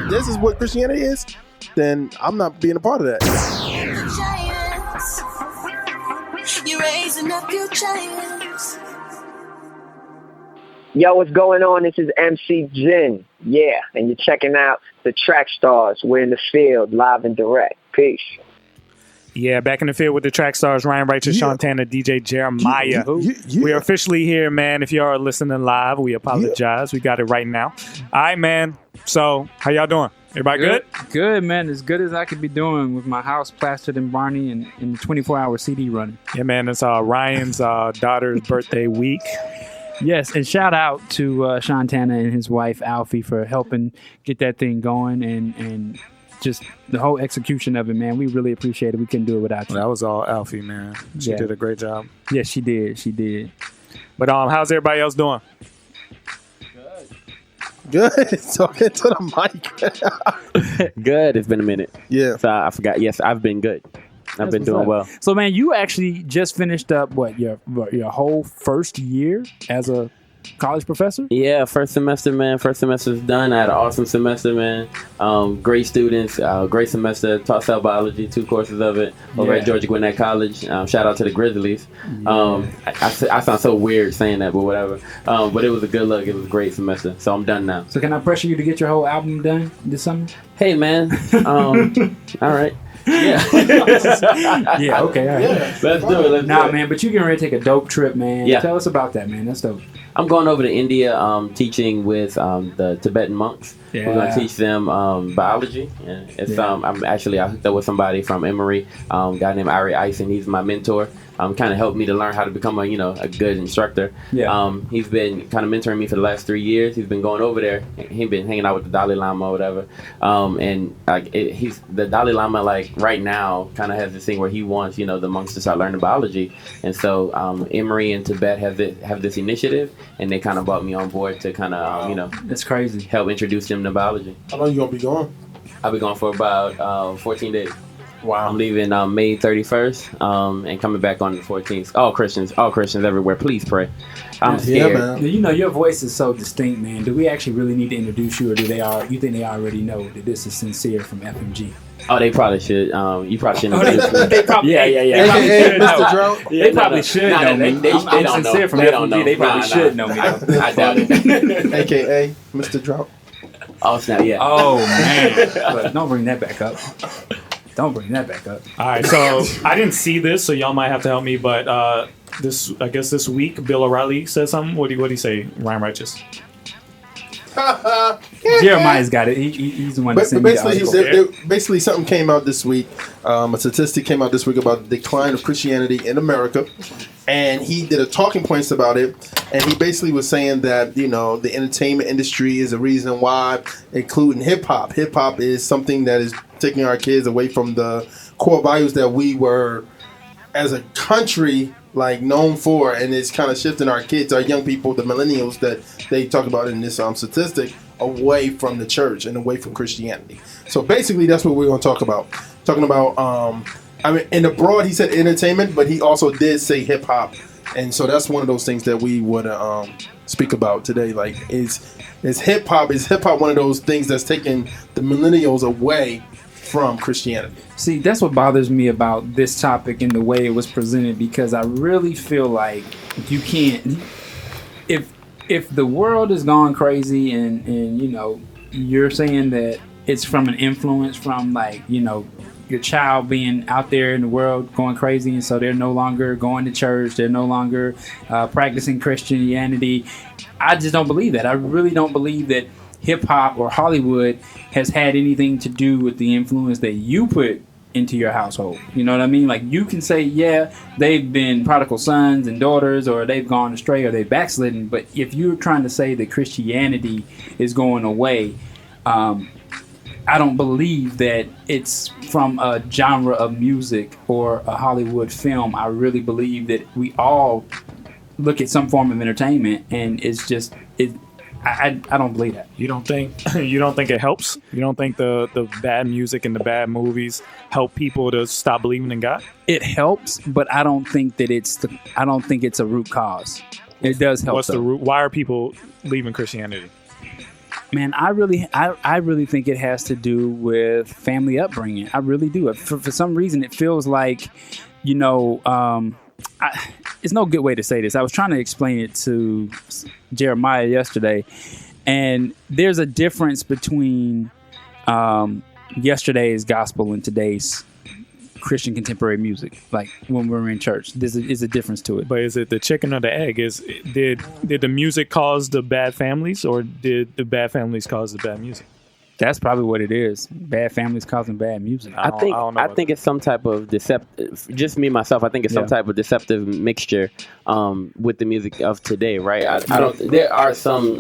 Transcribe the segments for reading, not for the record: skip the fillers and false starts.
this is what Christianity is, then I'm not being a part of that. You're raising up your giants. Yo, what's going on? This is MC Jin. Yeah, and you're checking out the Track Stars. We're in the field, live and direct. Peace. Yeah, back in the field with the Track Stars, Ryan Righteous, Sean Tanner, DJ Jeremiah. We're officially here, man. If y'all are listening live, we apologize. We got it right now. All right, man. So, how y'all doing? Everybody good? Good, man. As good as I could be doing with my house plastered in Barney and the 24-hour CD running. Yeah, man. It's Ryan's daughter's birthday week. Yes, and shout out to Sean Tanner and his wife, Alfie, for helping get that thing going and just the whole execution of it, man. We really appreciate it. We couldn't do it without you. Well, that was all Alfie, man. She did a great job. Yes, she did. She did. But how's everybody else doing? Good. Talking to the mic. Good. It's been a minute. Yeah. So I forgot. Yes, I've been good. I've been doing well. So, man, you actually just finished up your whole first year as a college professor? Yeah, first semester, man. First semester's done. I had an awesome semester, man. Great students, great semester. Taught cell biology, 2 courses of it over at Georgia Gwinnett College. Shout out to the Grizzlies. I sound so weird saying that, but whatever. But it was a good look. It was a great semester. So I'm done now. So can I pressure you to get your whole album done this summer? Hey, man. All right. Yeah. Yeah, okay, all right. Yeah. Let's do it. Man, but you getting ready to take a dope trip, man. Yeah. Tell us about that, man. That's dope. I'm going over to India teaching with the Tibetan monks. Yeah. We're going to teach them biology. And it's I hooked up with somebody from Emory, a guy named Ari Eisen. He's my mentor. Kind of helped me to learn how to become a good instructor. Yeah. He's been kind of mentoring me for the last 3 years. He's been going over there. He's been hanging out with the Dalai Lama or whatever. He's the Dalai Lama, like right now, kind of has this thing where he wants the monks to start learning biology. And so Emory and Tibet have this initiative, and they kind of brought me on board to kind of that's crazy. Help introduce them to biology. How long you gonna be gone? I'll be gone for about 14 days. Wow. I'm leaving May 31st and coming back on the 14th. All Christians everywhere, please pray. I'm scared. Yeah, man. Your voice is so distinct, man. Do we actually really need to introduce you, or you think they already know that this is sincere from FMG? Oh, they probably should. You probably shouldn't. They probably, Mr. Drought. They probably should know me. They don't know. Sincere from They FMG. don't know. They probably should know me. I doubt it. AKA Mr. Drought. Oh, snap, yeah. Oh, man. But don't bring that back up. Don't bring that back up. All right, so I didn't see this, so y'all might have to help me. But this week, Bill O'Reilly said something. What do you say, Ryan Righteous? Jeremiah's got it. He's the one that sent me the article. Basically, something came out this week. A statistic came out this week about the decline of Christianity in America, and he did a talking points about it. And he basically was saying that the entertainment industry is a reason why, including hip hop. Hip hop is something that is taking our kids away from the core values that we were, as a country, known for, and it's kind of shifting our kids, our young people, the millennials that they talk about in this statistic, away from the church and away from Christianity. So basically, that's what we're going to talk about. Talking about, in the broad, he said entertainment, but he also did say hip hop, and so that's one of those things that we would speak about today. Is hip hop one of those things that's taking the millennials away from Christianity? See, that's what bothers me about this topic and the way it was presented, because I really feel like you can't, if the world is gone crazy and you're saying that it's from an influence from your child being out there in the world going crazy, and so they're no longer going to church, they're no longer practicing Christianity. I just don't believe that. I really don't believe that hip-hop or Hollywood has had anything to do with the influence that you put into your household. You know what I mean? You can say, yeah, they've been prodigal sons and daughters, or they've gone astray, or they've backslidden, but if you're trying to say that Christianity is going away, I don't believe that it's from a genre of music or a Hollywood film. I really believe that we all look at some form of entertainment, and it's just I don't believe that. You don't think it helps? You don't think the bad music and the bad movies help people to stop believing in God? It helps, but I don't think that it's a root cause. It does help. What's the root? Why are people leaving Christianity? Man, I really think it has to do with family upbringing. I really do. For some reason, it feels like, you know, it's no good way to say this. I was trying to explain it to Jeremiah yesterday, and there's a difference between yesterday's gospel and today's Christian contemporary music. Like when we're in church, there's a difference to it. But is it the chicken or the egg? Did the music cause the bad families, or did the bad families cause the bad music? That's probably what it is. Bad families causing bad music. I think it's some type of deceptive. Just me myself. I think it's some type of deceptive mixture with the music of today, right? I don't. There are some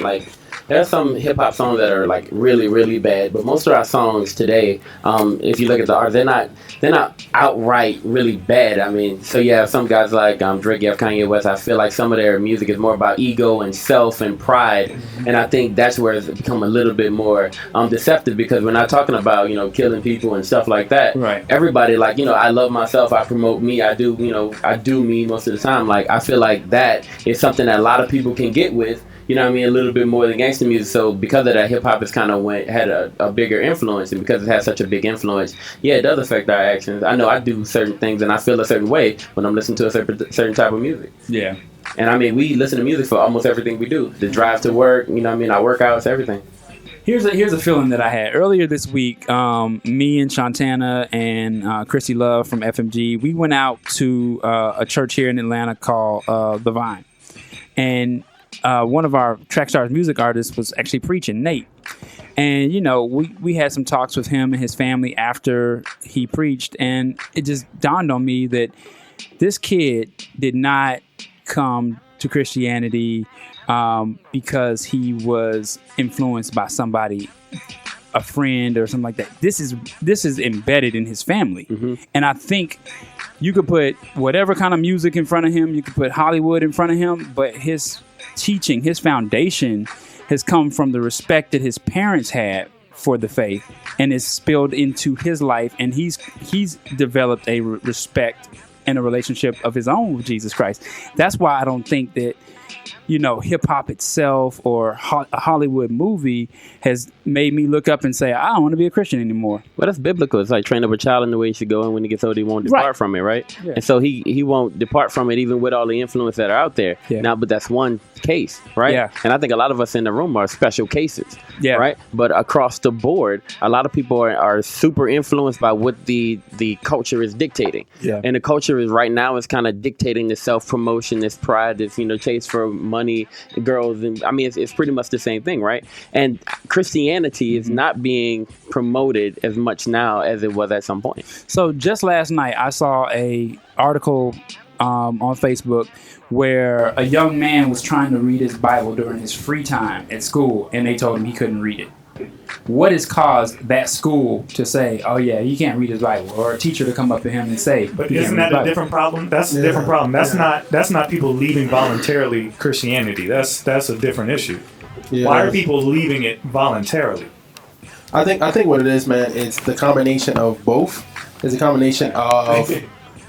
hip hop songs that are like really really bad, but most of our songs today, if you look at the art, they're not outright really bad. I mean, so you have some guys like Drake, you have Kanye West. I feel like some of their music is more about ego and self and pride, and I think that's where it's become a little bit more deceptive, because we're not talking about, you know, killing people and stuff like that. Right. Everybody, like, you know, I love myself, I promote me, I do me most of the time. Like, I feel like that is something that a lot of people can get with, you know what I mean, a little bit more than gangster music. So because of that, hip hop has kind of had a bigger influence, and because it has such a big influence, it does affect our actions. I know I do certain things and I feel a certain way when I'm listening to a certain type of music. Yeah. And I mean, we listen to music for almost everything we do. The drive to work, you know what I mean, our workouts, everything. Here's a feeling that I had earlier this week. Me and Shantana and Chrissy Love from FMG, we went out to a church here in Atlanta called The Vine, and one of our Track Stars music artists was actually preaching, Nate. And, you know, we had some talks with him and his family after he preached, and it just dawned on me that this kid did not come to Christianity because he was influenced by somebody, a friend or something like that. This is embedded in his family. Mm-hmm. And I think you could put whatever kind of music in front of him, you could put Hollywood in front of him, but his teaching, his foundation has come from the respect that his parents had for the faith, and is spilled into his life, and he's developed a respect and a relationship of his own with Jesus Christ. That's why I don't think that, you know, hip hop itself or a Hollywood movie has made me look up and say, I don't want to be a Christian anymore. Well, that's biblical. It's like train up a child in the way he should go, and when he gets older, he won't depart from it, right? Yeah. And so he won't depart from it, even with all the influence that are out there. Yeah. Now, but that's one case, right? Yeah. And I think a lot of us in the room are special cases, right? But across the board, a lot of people are super influenced by what the culture is dictating. Yeah. And the culture is right now is kind of dictating this self-promotion, this pride, this, you know, chase for money, girls, and I mean, it's pretty much the same thing, right? And Christianity is not being promoted as much now as it was at some point. So just last night, I saw a article on Facebook where a young man was trying to read his Bible during his free time at school, and they told him he couldn't read it. What has caused that school to say, oh yeah, he can't read his Bible, or a teacher to come up to him and say, but isn't that a different problem? That's a different problem. That's not people leaving voluntarily Christianity. That's a different issue. Yeah. Why are people leaving it voluntarily? I think what it is, man, it's the combination of both. It's a combination of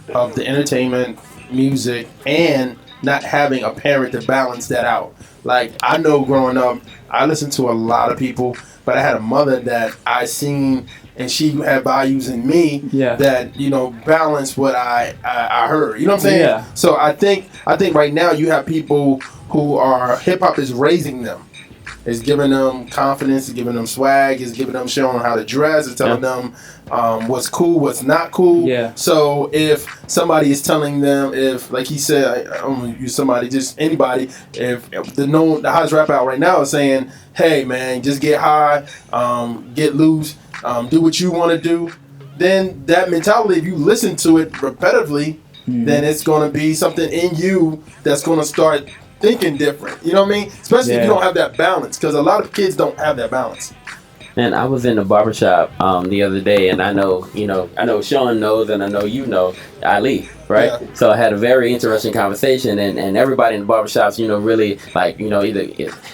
the entertainment, music, and not having a parent to balance that out. Like, I know growing up, I listened to a lot of people, but I had a mother that I seen, and she had values in me that, you know, balance what I heard. You know what I'm saying? Yeah. So I think right now you have people who are, hip hop is raising them. It's giving them confidence, it's giving them swag, it's giving them, showing them how to dress, it's telling them what's cool, what's not cool. Yeah. So if somebody is telling them, if, like he said, I don't want to use somebody, just anybody, if the hottest rap out right now is saying, hey man, just get high, get loose, do what you want to do, then that mentality, if you listen to it repetitively, then it's going to be something in you that's going to start thinking different. You know what I mean? Especially if you don't have that balance, because a lot of kids don't have that balance. And I was in the barbershop the other day, and I know Sean knows, and I know you know Ali, right? Yeah. So I had a very interesting conversation, and everybody in the barbershops, you know, really, like, you know, either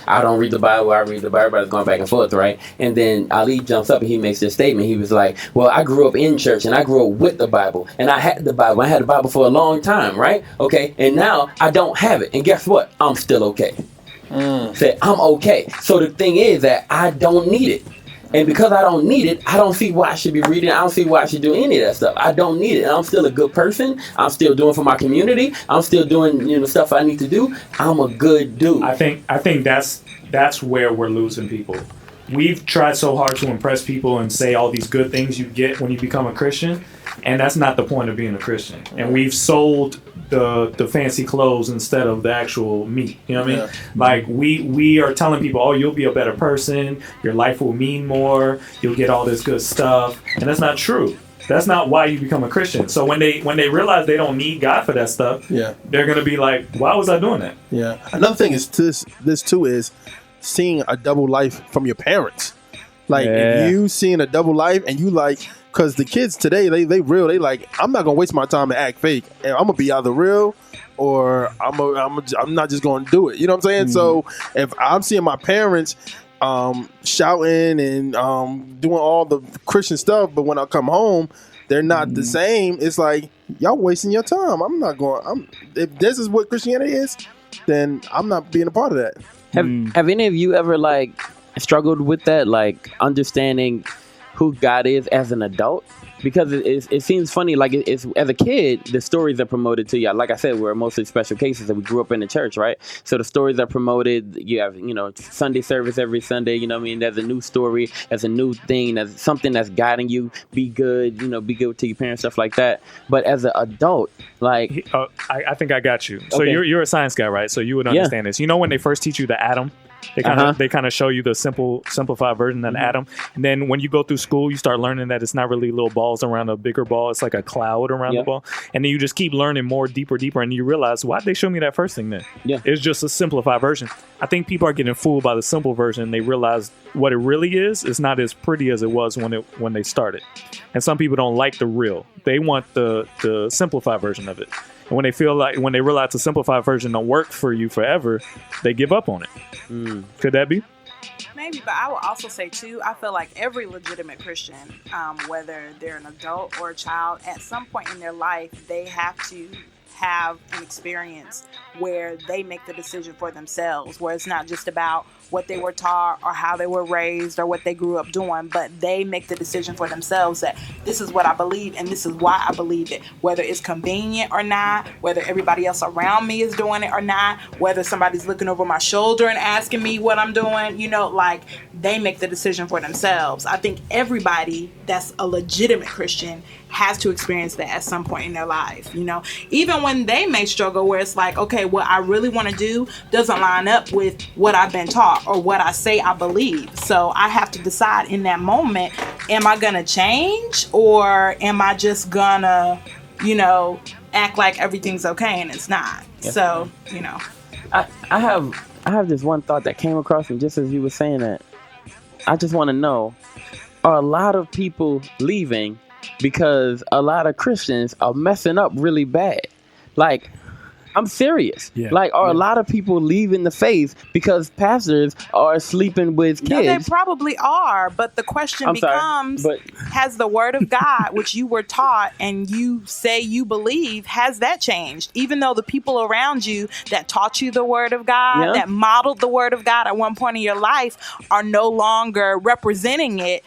I don't read the Bible, I read the Bible, everybody's going back and forth, right? And then Ali jumps up and he makes this statement. He was like, well, I grew up in church, and I grew up with the Bible, and I had the Bible. I had the Bible for a long time, right? Okay, and now I don't have it, and guess what? I'm still okay. Said, I'm okay. So the thing is that I don't need it. And because I don't need it, I don't see why I should be reading. I don't see why I should do any of that stuff. I don't need it. And I'm still a good person. I'm still doing for my community. I'm still doing stuff I need to do. I'm a good dude. I think that's where we're losing people. We've tried so hard to impress people and say all these good things you get when you become a Christian, and that's not the point of being a Christian. And we've sold the fancy clothes instead of the actual meat. You know what I mean? Yeah. Like we are telling people, oh, you'll be a better person, your life will mean more, you'll get all this good stuff, and that's not true. That's not why you become a Christian. So when they realize they don't need God for that stuff, they're gonna be like, why was I doing that? Yeah. Another thing is this too is seeing a double life from your parents. Like if you seeing a double life and you like, because the kids today they real, they like, I'm not gonna waste my time and act fake, and I'm gonna be either real or I'm not just gonna do it. You know what I'm saying? So if I'm seeing my parents shouting and doing all the Christian stuff, but when I come home they're not the same, it's like, y'all wasting your time. If this is what Christianity is, then I'm not being a part of that. Have any of you ever like struggled with that, like understanding who God is as an adult? Because it seems funny, like it's as a kid, the stories are promoted to you. Like I said, we're mostly special cases that we grew up in the church, right? So the stories are promoted. You have, Sunday service every Sunday, you know what I mean? There's a new story, there's a new thing, there's something that's guiding you. Be good, be good to your parents, stuff like that. But as an adult, like... I think I got you. So okay. you're a science guy, right? So you would understand this. You know when they first teach you the atom? They kind of show you the simplified version of an atom, and then when you go through school, you start learning that it's not really little balls around a bigger ball; it's like a cloud around the ball. And then you just keep learning more, deeper, and you realize, why did they show me that first thing then? Yeah, it's just a simplified version. I think people are getting fooled by the simple version. They realize what it really is not as pretty as it was when they started. And some people don't like the real; they want the simplified version of it. And when they realize the simplified version don't work for you forever, they give up on it. Could that be? Maybe, but I will also say too, I feel like every legitimate Christian, whether they're an adult or a child, at some point in their life, they have to have an experience where they make the decision for themselves, where it's not just about what they were taught or how they were raised or what they grew up doing, but they make the decision for themselves that this is what I believe and this is why I believe it, whether it's convenient or not, whether everybody else around me is doing it or not, whether somebody's looking over my shoulder and asking me what I'm doing, like they make the decision for themselves. I think everybody that's a legitimate Christian has to experience that at some point in their life, even when they may struggle where it's like, okay, what I really want to do doesn't line up with what I've been taught or what I say I believe. So I have to decide in that moment, am I going to change or am I just gonna, act like everything's okay and it's not. Yeah. So, I have this one thought that came across me just as you were saying that. I just want to know, are a lot of people leaving because a lot of Christians are messing up really bad? Like, I'm serious. Yeah. Like, are a lot of people leaving the faith because pastors are sleeping with kids? No, they probably are. But the question becomes, has the word of God, which you were taught and you say you believe, has that changed? Even though the people around you that taught you the word of God, that modeled the word of God at one point in your life are no longer representing it,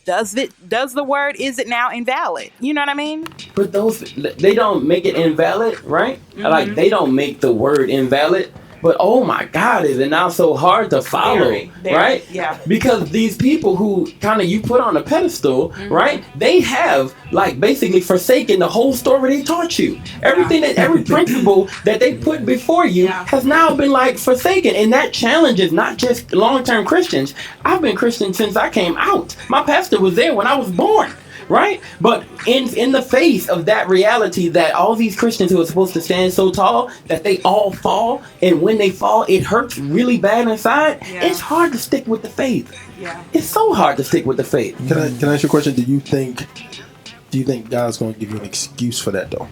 is it now invalid? You know what I mean? But they don't make it invalid, right? Mm-hmm. Like, they don't make the word invalid. But oh my God, is it now so hard to follow, right? Yeah. Because these people who kind of you put on a pedestal, right? They have like basically forsaken the whole story they taught you. Everything every principle that they put before you has now been like forsaken. And that challenges not just long-term Christians. I've been Christian since I came out. My pastor was there when I was born. Right? But in the face of that reality that all these Christians who are supposed to stand so tall, that they all fall, and when they fall, it hurts really bad inside, it's hard to stick with the faith. Yeah. It's so hard to stick with the faith. Can I ask you a question? Do you think God's going to give you an excuse for that, though?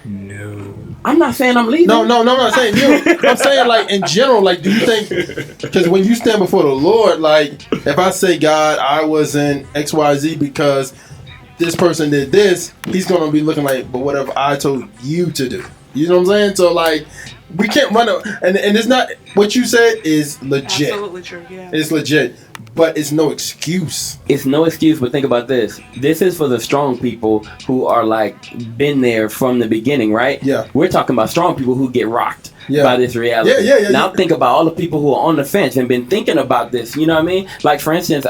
No. I'm not saying I'm leaving. No, I'm not saying you. I'm saying, like, in general, like, do you think, because when you stand before the Lord, like, if I say, God, I wasn't XYZ because this person did this, he's going to be looking like, but whatever I told you to do. You know what I'm saying? So, like, we can't run and it's not what you said is legit. Absolutely true. Yeah. It's legit, but it's no excuse. It's no excuse, but think about this. This is for the strong people who are like been there from the beginning, right? Yeah. We're talking about strong people who get rocked Yeah. by this reality. Yeah. Now think about all the people who are on the fence and been thinking about this. You know what I mean? Like for instance,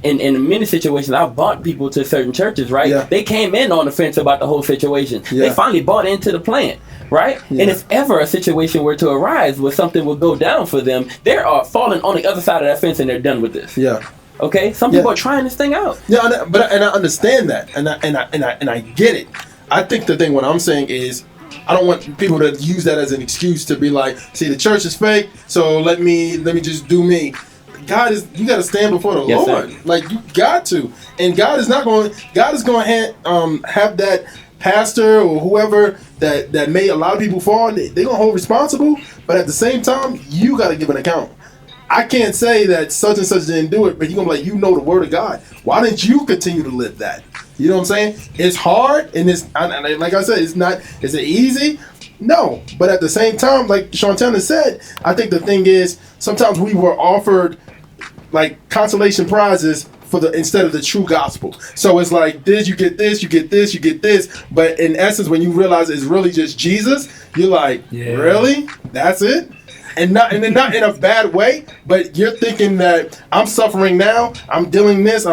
in many situations, I've bought people to certain churches, right? Yeah. They came in on the fence about the whole situation. Yeah. They finally bought into the plan, right? Yeah. And if ever a situation were to arise where something would go down for them, they are falling on the other side of that fence and they're done with this. Yeah. Okay? Some people are trying this thing out. Yeah, I understand that, and I get it. I think the thing what I'm saying is, I don't want people to use that as an excuse to be like, see, the church is fake, so let me just do me. You got to stand before the Yes, Lord. sir. Like you got to, and God is going to have that pastor or whoever that made a lot of people fall. They're gonna hold responsible, but at the same time, you got to give an account. I can't say that such and such didn't do it, but you're gonna be like, you know the word of God. Why didn't you continue to live that? You know what I'm saying? It's hard, and like I said, it's not. Is it easy? No, but at the same time, like Shantana said, I think the thing is sometimes we were offered like consolation prizes instead of the true gospel. So it's like this, you get this, you get this, you get this. But in essence, when you realize it's really just Jesus, you're like, really? That's it? And not in a bad way, but you're thinking that I'm suffering now, I'm doing this,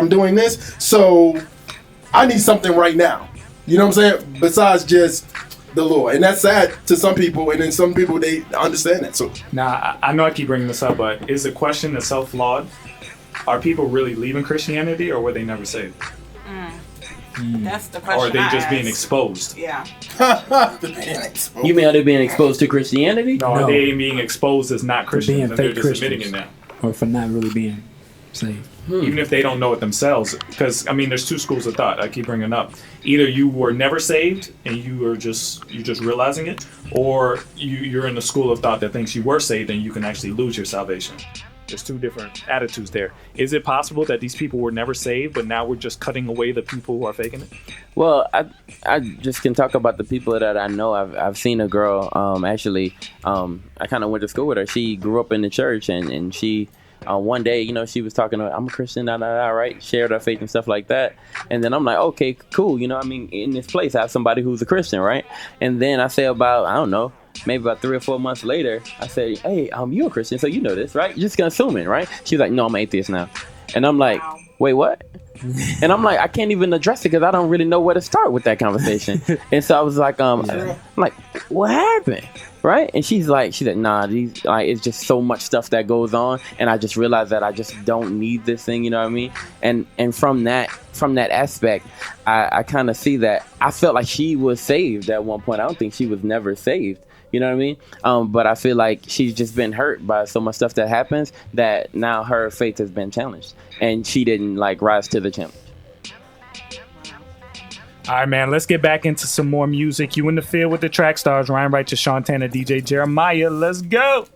so I need something right now. You know what I'm saying? Besides just the Lord. And that's sad to some people, and then some people, they understand that. So Now, I know I keep bringing this up, but is the question itself flawed? Are people really leaving Christianity, or were they never saved? That's the question. Or are they I just being asked. exposed? Yeah. You mean are they being exposed to Christianity? No, are they being exposed as not Christians Being and they're fake just admitting it Christians. now? Or for not really being saved. Even if they don't know it themselves. Because, I mean, there's two schools of thought I keep bringing up. Either you were never saved and you're just realizing it, or you're in the school of thought that thinks you were saved and you can actually lose your salvation. There's two different attitudes there. Is it possible that these people were never saved, but now we're just cutting away the people who are faking it? Well, I just can talk about the people that I know. I've seen a girl, actually, I kind of went to school with her. She grew up in the church, and she, one day, you know, she was talking to, I'm a Christian, right? Shared her faith and stuff like that. And then I'm like, okay, cool. You know, I mean, in this place, I have somebody who's a Christian, right? And then I say about, I don't know, maybe about 3 or 4 months later, I say, hey, you're a Christian, so you know this, right? You're just assuming, right? She's like, no, I'm an atheist now. And I'm like, wait, what? And I'm like, I can't even address it because I don't really know where to start with that conversation. And so I was like, I'm like, what happened? Right? And she's like, nah, it's just so much stuff that goes on. And I just realized that I just don't need this thing, you know what I mean? And from that aspect, I kind of see that I felt like she was saved at one point. I don't think she was never saved. You know what I mean? But I feel like she's just been hurt by so much stuff that happens that now her faith has been challenged. And she didn't like rise to the challenge. All right, man, let's get back into some more music. You in the field with the track stars, Ryan Righteous, Shantana, DJ Jeremiah. Let's go.